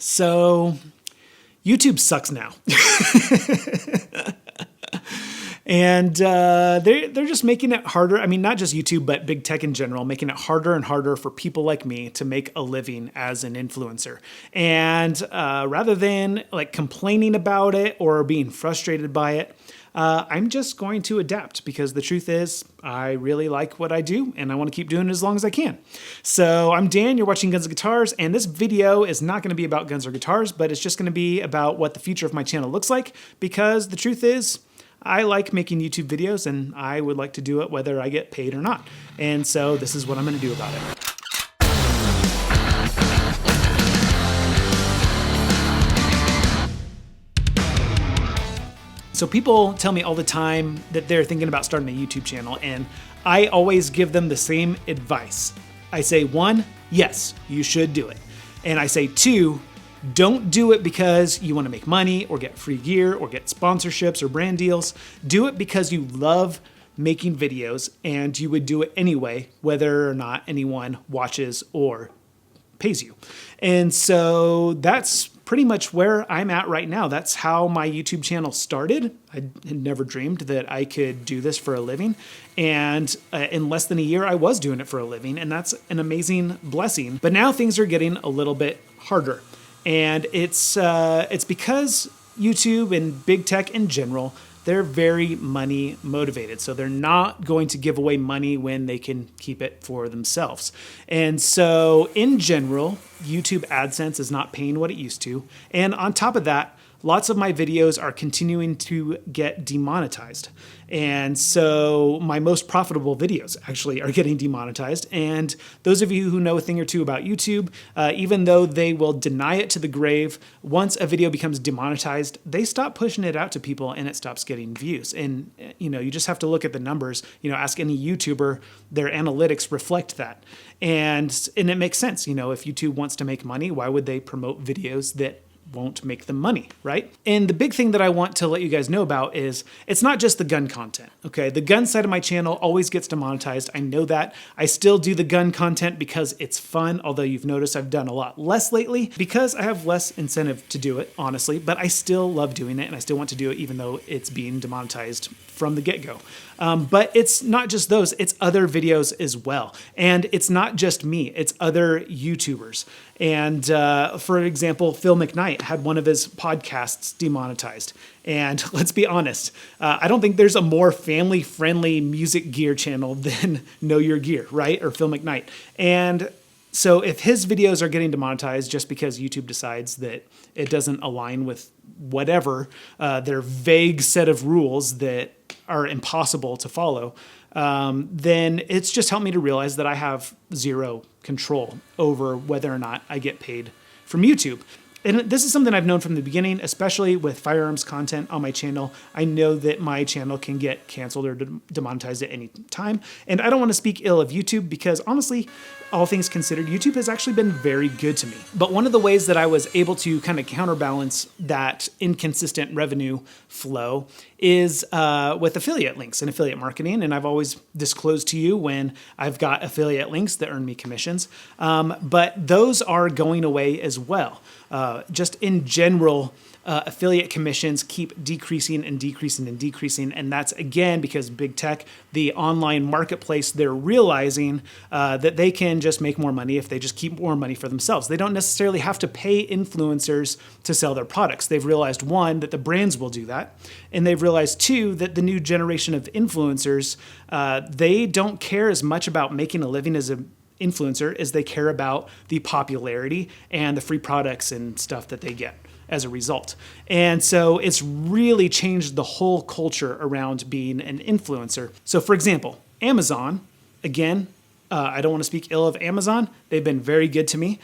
So YouTube sucks now. And they're just making it harder. I mean, not just YouTube, but big tech in general, making it harder and harder for people like me to make a living as an influencer. And rather than like complaining about it or being frustrated by it, I'm just going to adapt, because the truth is I really like what I do and I want to keep doing it as long as I can. So I'm Dan, you're watching Guns and Guitars, and this video is not going to be about guns or guitars, but it's just going to be about what the future of my channel looks like, because the truth is I like making YouTube videos and I would like to do it whether I get paid or not. And so this is what I'm going to do about it. So people tell me all the time that they're thinking about starting a YouTube channel, and I always give them the same advice. I say, 1, yes, you should do it. And I say 2, don't do it because you want to make money or get free gear or get sponsorships or brand deals. Do it because you love making videos and you would do it anyway, whether or not anyone watches or pays you. And so that's pretty much where I'm at right now. That's how my YouTube channel started. I had never dreamed that I could do this for a living. And in less than a year, I was doing it for a living. And that's an amazing blessing. But now things are getting a little bit harder. And it's because YouTube and big tech in general, they're very money motivated. So they're not going to give away money when they can keep it for themselves. And so in general, YouTube AdSense is not paying what it used to. And on top of that, lots of my videos are continuing to get demonetized. And so my most profitable videos actually are getting demonetized. And those of you who know a thing or two about YouTube, even though they will deny it to the grave, once a video becomes demonetized, they stop pushing it out to people and it stops getting views. And you just have to look at the numbers. Ask any YouTuber, their analytics reflect that. And it makes sense. If YouTube wants to make money, why would they promote videos that won't make them money, right? And the big thing that I want to let you guys know about is it's not just the gun content, okay? The gun side of my channel always gets demonetized. I know that. I still do the gun content because it's fun, although you've noticed I've done a lot less lately because I have less incentive to do it, honestly, but I still love doing it and I still want to do it even though it's being demonetized from the get-go. But it's not just those, it's other videos as well. And it's not just me, it's other YouTubers. And for example, Phil McKnight had one of his podcasts demonetized. And let's be honest, I don't think there's a more family-friendly music gear channel than Know Your Gear, right? Or Phil McKnight. And so if his videos are getting demonetized just because YouTube decides that it doesn't align with whatever, their vague set of rules that are impossible to follow, then it's just helped me to realize that I have zero control over whether or not I get paid from YouTube. And this is something I've known from the beginning, especially with firearms content on my channel. I know that my channel can get canceled or demonetized at any time. And I don't want to speak ill of YouTube because honestly, all things considered, YouTube has actually been very good to me. But one of the ways that I was able to kind of counterbalance that inconsistent revenue flow is with affiliate links and affiliate marketing. And I've always disclosed to you when I've got affiliate links that earn me commissions. But those are going away as well. Just in general, affiliate commissions keep decreasing and decreasing and decreasing. And that's, again, because big tech, the online marketplace, they're realizing that they can just make more money if they just keep more money for themselves. They don't necessarily have to pay influencers to sell their products. They've realized, 1, that the brands will do that. And they've realized, 2, that the new generation of influencers, they don't care as much about making a living as an influencer as they care about the popularity and the free products and stuff that they get as a result. And so it's really changed the whole culture around being an influencer. So for example, Amazon, again, I don't want to speak ill of Amazon. They've been very good to me.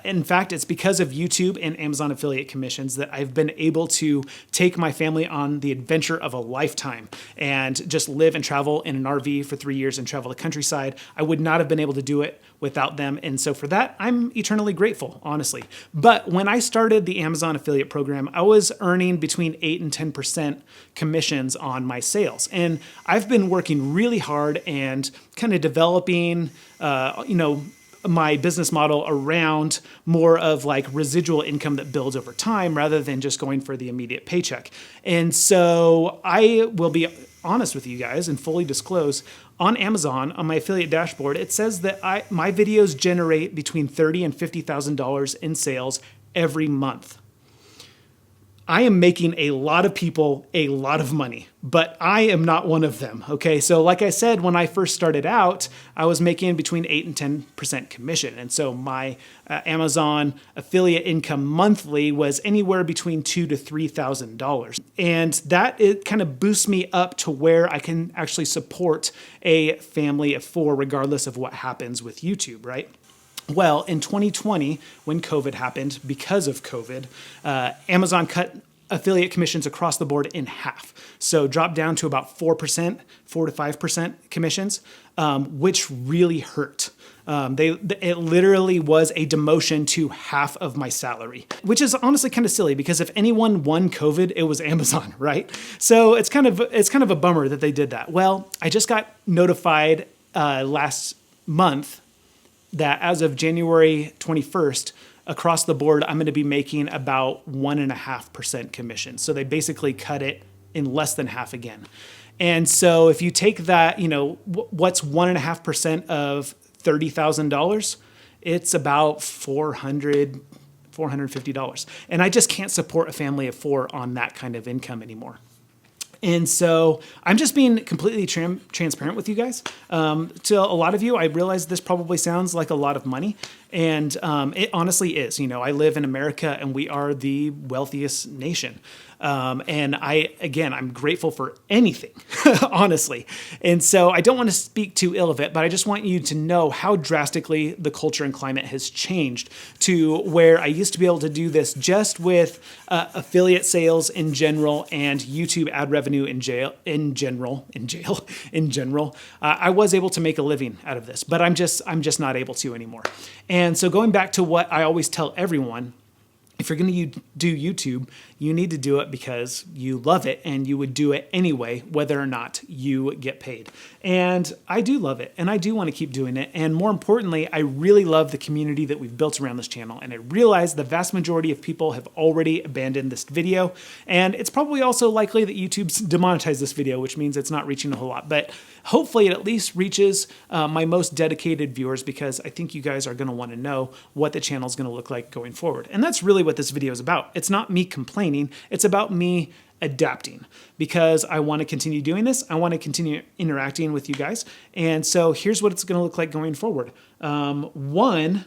In fact, it's because of YouTube and Amazon affiliate commissions that I've been able to take my family on the adventure of a lifetime and just live and travel in an RV for 3 years and travel the countryside. I would not have been able to do it without them. And so for that, I'm eternally grateful, honestly. But when I started the Amazon affiliate program, I was earning between 8 and 10% commissions on my sales. And I've been working really hard and kind of developing, my business model around more of like residual income that builds over time rather than just going for the immediate paycheck. And so I will be honest with you guys and fully disclose, on Amazon, on my affiliate dashboard, it says that my videos generate between $30,000 and $50,000 in sales every month. I am making a lot of people a lot of money, but I am not one of them, okay? So like I said, when I first started out, I was making between 8 and 10% commission. And so my Amazon affiliate income monthly was anywhere between $2,000 to $3,000. And that, it kind of boosts me up to where I can actually support a family of 4 regardless of what happens with YouTube, right? Well, in 2020, when COVID happened, because of COVID, Amazon cut affiliate commissions across the board in half. So dropped down to about 4%, 4 to 5% commissions, which really hurt. It literally was a demotion to half of my salary, which is honestly kind of silly because if anyone won COVID, it was Amazon, right? So it's kind of a bummer that they did that. Well, I just got notified last month that as of January 21st, across the board, I'm going to be making about 1.5% commission. So they basically cut it in less than half again. And so if you take that, what's 1.5% of $30,000? It's about $450. And I just can't support a family of 4 on that kind of income anymore. And so I'm just being completely transparent with you guys. To a lot of you, I realize this probably sounds like a lot of money. And it honestly is. I live in America and we are the wealthiest nation. And I'm grateful for anything, honestly. And so I don't want to speak too ill of it, but I just want you to know how drastically the culture and climate has changed to where I used to be able to do this just with affiliate sales in general and YouTube ad revenue in general. I was able to make a living out of this, but I'm just not able to anymore. And so going back to what I always tell everyone, if you're going to do YouTube, you need to do it because you love it and you would do it anyway, whether or not you get paid. And I do love it and I do want to keep doing it. And more importantly, I really love the community that we've built around this channel. And I realize the vast majority of people have already abandoned this video. And it's probably also likely that YouTube's demonetized this video, which means it's not reaching a whole lot. But hopefully it at least reaches my most dedicated viewers because I think you guys are going to want to know what the channel is going to look like going forward. And that's really what this video is about. It's not me complaining. It's about me adapting because I want to continue doing this. I want to continue interacting with you guys. And so here's what it's going to look like going forward. One,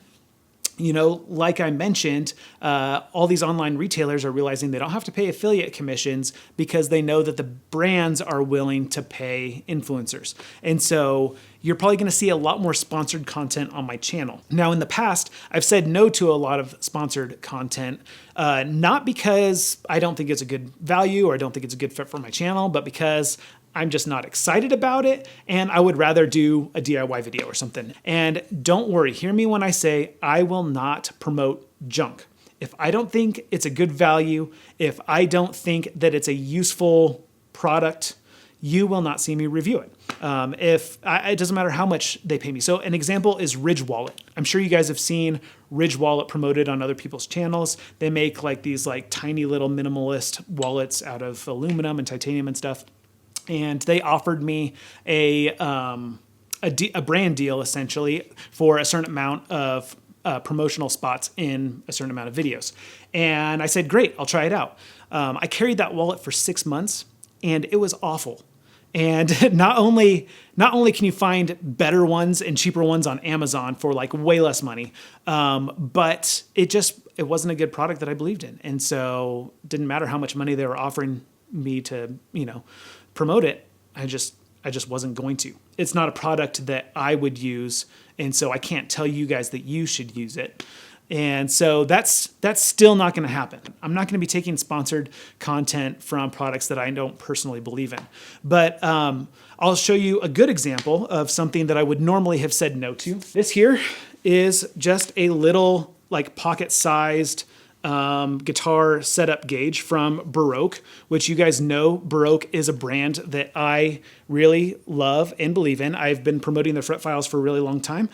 like I mentioned, all these online retailers are realizing they don't have to pay affiliate commissions because they know that the brands are willing to pay influencers. And so you're probably going to see a lot more sponsored content on my channel. Now, in the past, I've said no to a lot of sponsored content, not because I don't think it's a good value or I don't think it's a good fit for my channel, but because I'm just not excited about it, and I would rather do a DIY video or something. And don't worry, hear me when I say I will not promote junk. If I don't think it's a good value, if I don't think that it's a useful product, you will not see me review it. It doesn't matter how much they pay me. So an example is Ridge Wallet. I'm sure you guys have seen Ridge Wallet promoted on other people's channels. They make like these like tiny little minimalist wallets out of aluminum and titanium and stuff. And they offered me a brand deal essentially for a certain amount of promotional spots in a certain amount of videos. And I said, great, I'll try it out. I carried that wallet for 6 months and it was awful. And not only can you find better ones and cheaper ones on Amazon for like way less money, but it wasn't a good product that I believed in. And so it didn't matter how much money they were offering me to, promote it. I just wasn't going to. It's not a product that I would use. And so I can't tell you guys that you should use it. And so that's still not going to happen. I'm not going to be taking sponsored content from products that I don't personally believe in. But I'll show you a good example of something that I would normally have said no to. This here is just a little like pocket-sized guitar setup gauge from Baroque, which you guys know Baroque is a brand that I really love and believe in. I've been promoting their fret files for a really long time.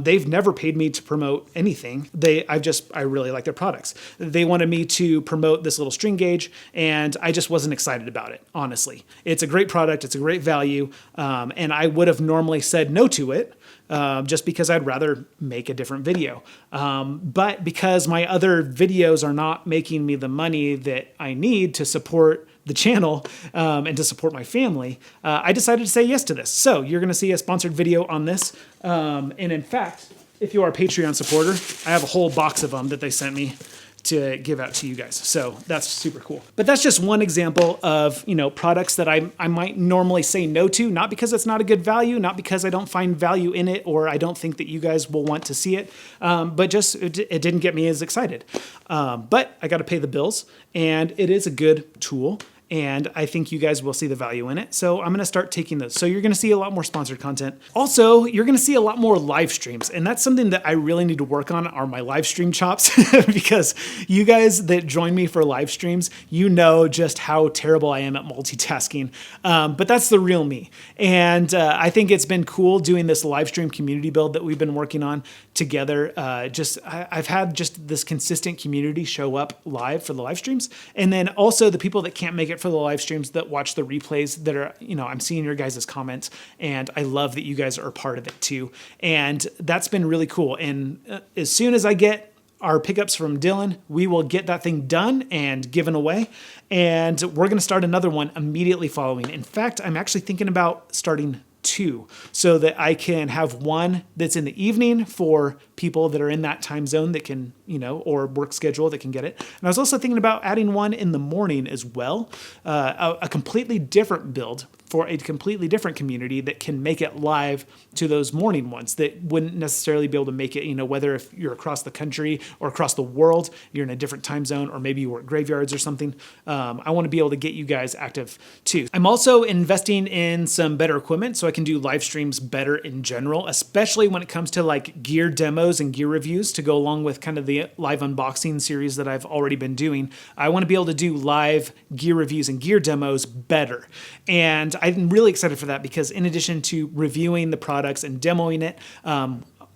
They've never paid me to promote anything. I really like their products. They wanted me to promote this little string gauge, and I just wasn't excited about it, honestly. It's a great product. It's a great value. And I would have normally said no to it, just because I'd rather make a different video. But because my other videos are not making me the money that I need to support the channel and to support my family, I decided to say yes to this. So you're going to see a sponsored video on this. And in fact, if you are a Patreon supporter, I have a whole box of them that they sent me to give out to you guys. So that's super cool. But that's just one example of, products that I might normally say no to, not because it's not a good value, not because I don't find value in it, or I don't think that you guys will want to see it, but just it didn't get me as excited. But I got to pay the bills, and it is a good tool. And I think you guys will see the value in it. So I'm going to start taking those. So you're going to see a lot more sponsored content. Also, you're going to see a lot more live streams. And that's something that I really need to work on, are my live stream chops. Because you guys that join me for live streams, you know just how terrible I am at multitasking. But that's the real me. And I think it's been cool doing this live stream community build that we've been working on together. I've had just this consistent community show up live for the live streams. And then also the people that can't make it for the live streams, that watch the replays, that are, I'm seeing your guys' comments, and I love that you guys are a part of it too. And that's been really cool. And as soon as I get our pickups from Dylan, we will get that thing done and given away. And we're going to start another one immediately following. In fact, I'm actually thinking about starting 2, so that I can have one that's in the evening for people that are in that time zone that can, or work schedule that can get it. And I was also thinking about adding one in the morning as well, a completely different build for a completely different community that can make it live to those morning ones that wouldn't necessarily be able to make it, whether if you're across the country or across the world, you're in a different time zone, or maybe you work graveyards or something. I want to be able to get you guys active too. I'm also investing in some better equipment so I can do live streams better in general, especially when it comes to like gear demos and gear reviews to go along with kind of the live unboxing series that I've already been doing. I want to be able to do live gear reviews and gear demos better. And I'm really excited for that, because in addition to reviewing the products and demoing it,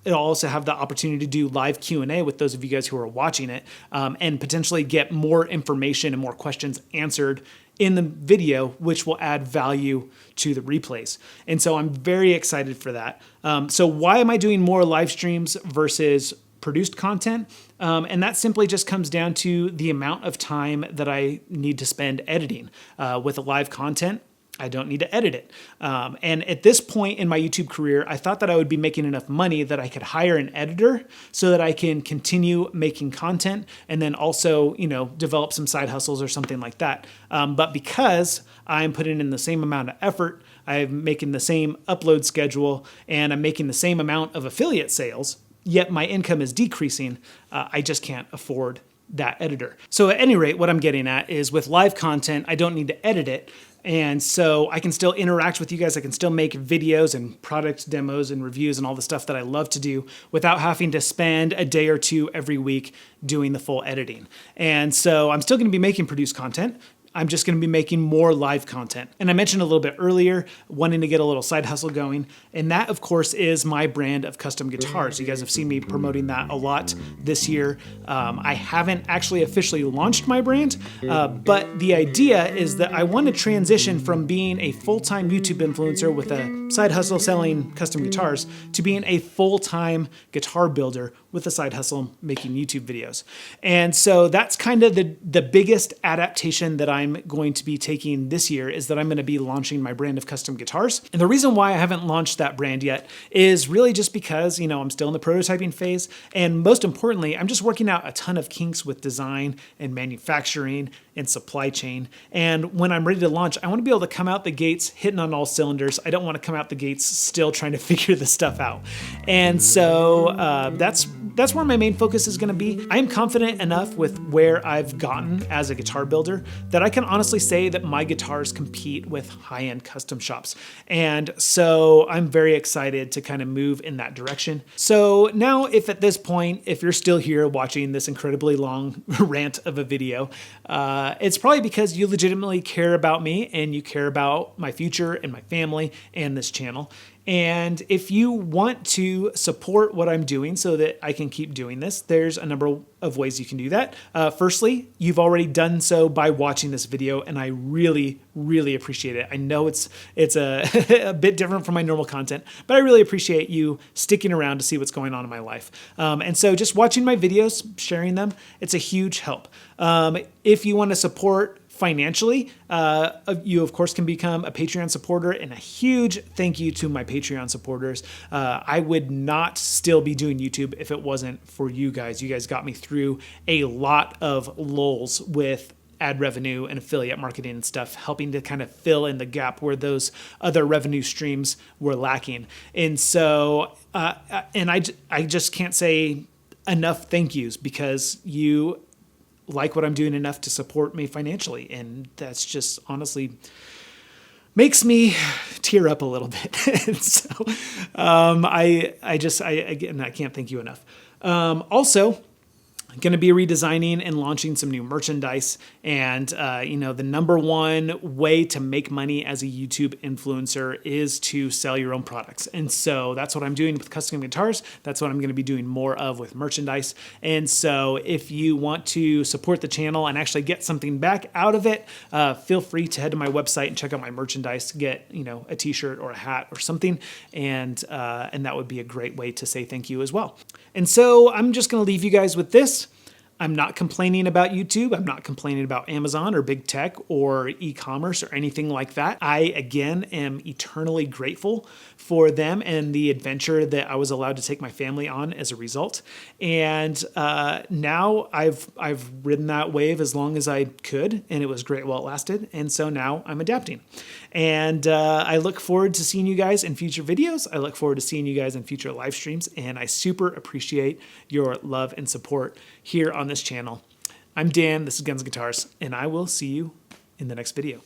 it'll also have the opportunity to do live Q&A with those of you guys who are watching it, and potentially get more information and more questions answered in the video, which will add value to the replays. And so I'm very excited for that. So why am I doing more live streams versus produced content? And that simply just comes down to the amount of time that I need to spend editing. With a live content, I don't need to edit it. And at this point in my YouTube career, I thought that I would be making enough money that I could hire an editor so that I can continue making content and then also, develop some side hustles or something like that. But because I'm putting in the same amount of effort, I'm making the same upload schedule, and I'm making the same amount of affiliate sales, yet my income is decreasing, I just can't afford that editor. So at any rate, what I'm getting at is with live content, I don't need to edit it. And so I can still interact with you guys. I can still make videos and product demos and reviews and all the stuff that I love to do without having to spend a day or two every week doing the full editing. And so I'm still going to be making produced content. I'm just going to be making more live content. And I mentioned a little bit earlier, wanting to get a little side hustle going. And that, of course, is my brand of custom guitars. You guys have seen me promoting that a lot this year. I haven't actually officially launched my brand, but the idea is that I want to transition from being a full-time YouTube influencer with a side hustle selling custom guitars to being a full-time guitar builder with a side hustle making YouTube videos. And so that's kind of the biggest adaptation that I'm going to be taking this year, is that I'm going to be launching my brand of custom guitars. And the reason why I haven't launched that brand yet is really just because, I'm still in the prototyping phase. And most importantly, I'm just working out a ton of kinks with design and manufacturing and supply chain. And when I'm ready to launch, I want to be able to come out the gates hitting on all cylinders. I don't want to come out the gates still trying to figure this stuff out. And so that's that's where my main focus is going to be. I am confident enough with where I've gotten as a guitar builder that I can honestly say that my guitars compete with high-end custom shops. And so I'm very excited to kind of move in that direction. So now if at this point, if you're still here watching this incredibly long rant of a video, it's probably because you legitimately care about me and you care about my future and my family and this channel. And if you want to support what I'm doing so that I can keep doing this, there's a number of ways you can do that. Firstly, you've already done so by watching this video, and I really, really appreciate it. I know it's a bit different from my normal content, but I really appreciate you sticking around to see what's going on in my life. And so just watching my videos, sharing them, it's a huge help. If you want to support financially, you of course can become a Patreon supporter, and a huge thank you to my Patreon supporters. I would not still be doing YouTube if it wasn't for you guys. You guys got me through a lot of lulls with ad revenue and affiliate marketing and stuff, helping to kind of fill in the gap where those other revenue streams were lacking. And so, and I just can't say enough thank yous, because you like what I'm doing enough to support me financially. And that's just honestly makes me tear up a little bit. So again, I can't thank you enough. Also, going to be redesigning and launching some new merchandise. And, the number one way to make money as a YouTube influencer is to sell your own products. And so that's what I'm doing with custom guitars. That's what I'm going to be doing more of with merchandise. And so if you want to support the channel and actually get something back out of it, feel free to head to my website and check out my merchandise, get, a t-shirt or a hat or something. And that would be a great way to say thank you as well. And so I'm just going to leave you guys with this. I'm not complaining about YouTube. I'm not complaining about Amazon or big tech or e-commerce or anything like that. I, again, am eternally grateful for them and the adventure that I was allowed to take my family on as a result. And now I've ridden that wave as long as I could, and it was great while it lasted. And so now I'm adapting. And I look forward to seeing you guys in future videos. I look forward to seeing you guys in future live streams. And I super appreciate your love and support here on this channel. I'm Dan, this is Guns and Guitars, and I will see you in the next video.